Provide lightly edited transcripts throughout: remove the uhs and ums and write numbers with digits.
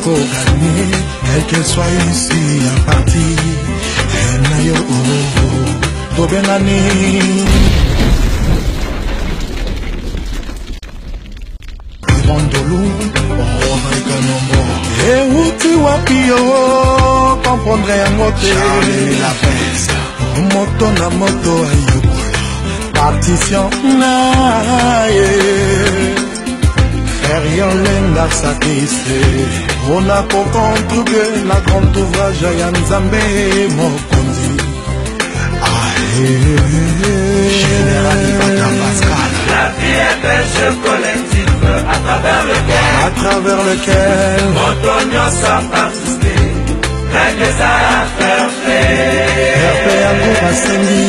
Faut gagner, quel qu'elle soit ici à partir. Nayo, to bien année. Rondolou, on va économie. Et où tu vas pio, comprendrais à moto. La peste, moto na moto ayo. Partition naye. Rien lenga satisfait. On a contribué la grande ouvrage à Yanzambe Mokondi. Général Ibaka Pascal. La vie est un jeu collectif à travers lequel Motonio s'en participe. Règle ça à faire faire. RP Angoura Sengi.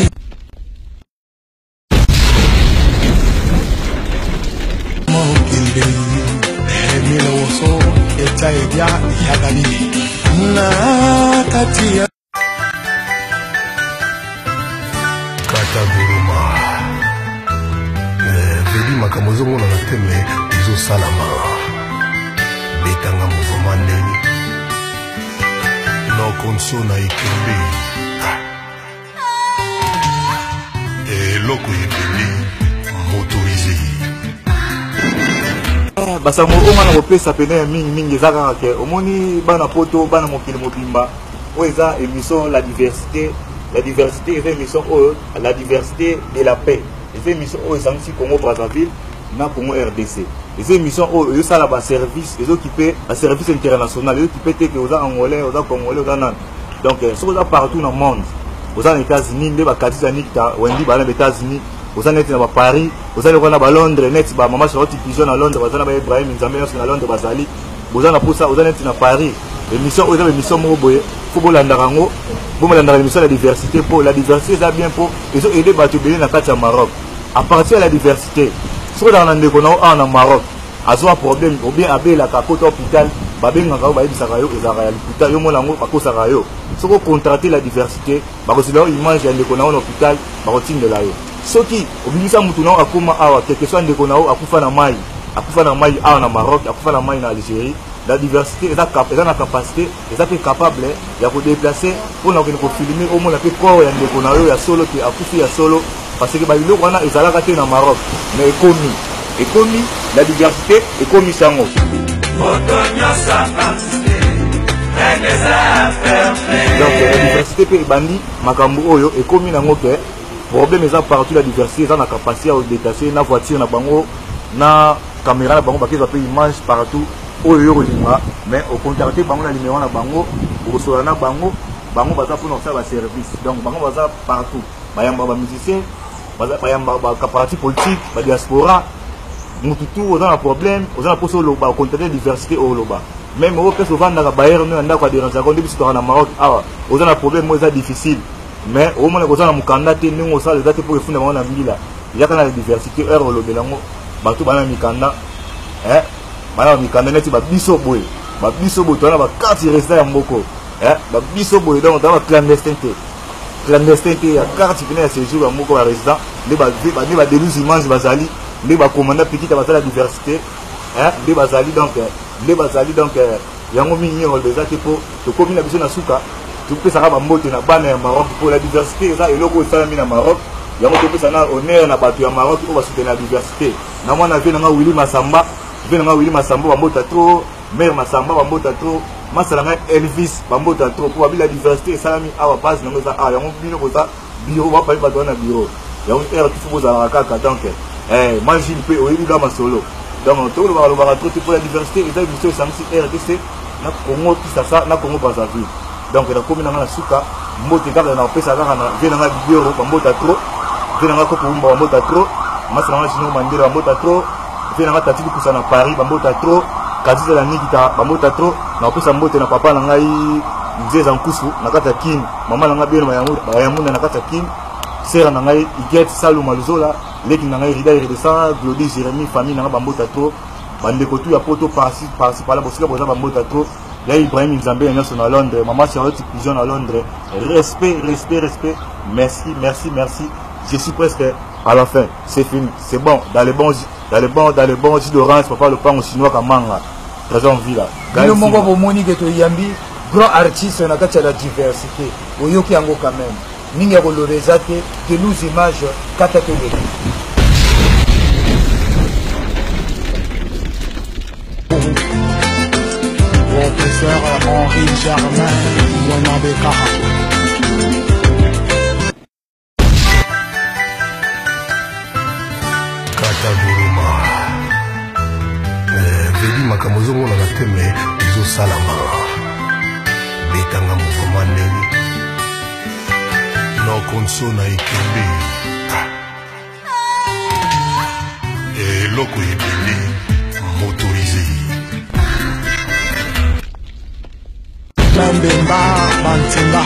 Miloso etaebia yagalili na katia kata guruma vedi makamozo mona na teme izo salama betanga mouvement ndeni no konso na ikembe eloko ekembe motorisé basango onga na kopesa pene mingi eza kaka ke omoni bana poto bana mokili mobimba oyo eza émission la diversité eza émission oyo la diversité de la paix eza émission oyo ezangisi Congo Brazzaville na Congo RDC eza émission oyo ezosala baservice ezokipe baservice international ezokipe te ke oza angolais oza congolais oza nani donc soki oza partout na monde oza na États-Unis nde bakatisa nikita wendi bana na États-Unis oza neti na Paris oza leko na Londres neti ba mama Charlotte Pigeon na Londres oza na ba Ibrahim Nzambe na Londres bazali oza na posa oza neti na Paris émission oza émission moko boye faut bolanda rango bomolanda émission la diversité pour la diversité eza bien pour ezo aider bato belé na kati ya Maroc à partir de la diversité soki na ndeko na na Maroc azwa problème ou bien abela ka kota hôpital babengaka ba yebisaka yo ezaka ya l'hôpital yo molango bakosaka yo soko contracter la diversité bakosila image ya ndeko na hôpital bakotindela yo soki obimisa mutu na akoma awa quelque soit ndeko na akufa na mai awa na Maroc akufa na mai na Algérie la diversité eza na capacité eza pe capable ya ko déplacer pour na ko filmer au moins pe corps ya ndeko na yo ya solo te akufi ya solo parce que ba biloko wana ezalaka te na Maroc mais ekomi la diversité ekomi sango Motonio s'en participe. Règle ça à faire faire. donc la diversité pe bandi makambo oyo ekomi nango ke problème eza partout la diversité eza na capacité à détacher na voiture na bango na caméra na bango bakeza pe image partout oyo yo kolinga mais au contacter bango na numéro na bango okosola na bango baza pour nous faire ba service donc bango baza partout bayamba ba musicien bayamba ba parti politique ba diaspora mututu oza na problème oza na poso loba contacter diversité au loba même au pèse vendre na bayer no ndako a déranger ko ndibisi to na Maroc awa oza na problème mo eza difficile mais au moins oza na mukanda te ndingo sala eza te pour efunda bango na mbila yaka na diversité heure olobelango bato bana mikanda bana mikanda neti ba biso boye to na ba carte resta ya mboko ba biso boye donc dans la clandestinité ya carte pena ya séjour ya mboko ya résident ne ba déluge image bazali ne ba commanda petite ba la diversité ne bazali donc yango mingi on déjà te po to komi na biso na suka tu peux ça ba mbote na bana ya Maroc pour la diversité ça eloko esalami na Maroc yango to pesa na honneur na bato ya Maroc pour ba soutenir la diversité na mwana ve na Willy Masamba bambota trop mère Masamba bambota trop masalanga Elvis bambota trop pour la diversité esalami awa base na ngoza yango bino koza bureau ba pali bato na bureau yango air tu faut za kaka donc manji pe oyebi da masolo donc to lo ba trop pour la diversité et ça biso samsi RDC na Congo Kinshasa na Congo Brazzaville donc na komi na suka mbote kaka na pesa kaka na ve na bureau bambota trop ve na ko pomba bambota trop masalanga chino mandira bambota trop ve na tati kusa na Paris bambota trop kaziza la nikita bambota trop na pesa mbote na papa na ngai nzeza nkusu na kata kin mama na ngai beno bayamuna na kata kin sera na ngai iget salu maluzola leki na ngai rida redescend Glody Jérémy famille na bambota trop bandeko tu ya poto parci pala bosika boza bambota trop ya Ibrahim Nzambe ya nyoso na Londres mama Charlotte Pigeon na Londres respect merci je suis presque à la fin c'est fini c'est bon dans les bons jus d'orange papa le pain au chinois kamanga présent en vie là. Bino mongo bomoni que to yambi grand artiste na kati la diversité. Oyoki yango quand même. Mingi ya koloreza te de nous images kata to le. Professeur Henri Germain, Wanabeka. Kata Guruma. Vedi makamozongo na teme izo salama. Betanga mukomane. No konsona ikembe. Loko ebele motorisé. Bambemba, Bantimba.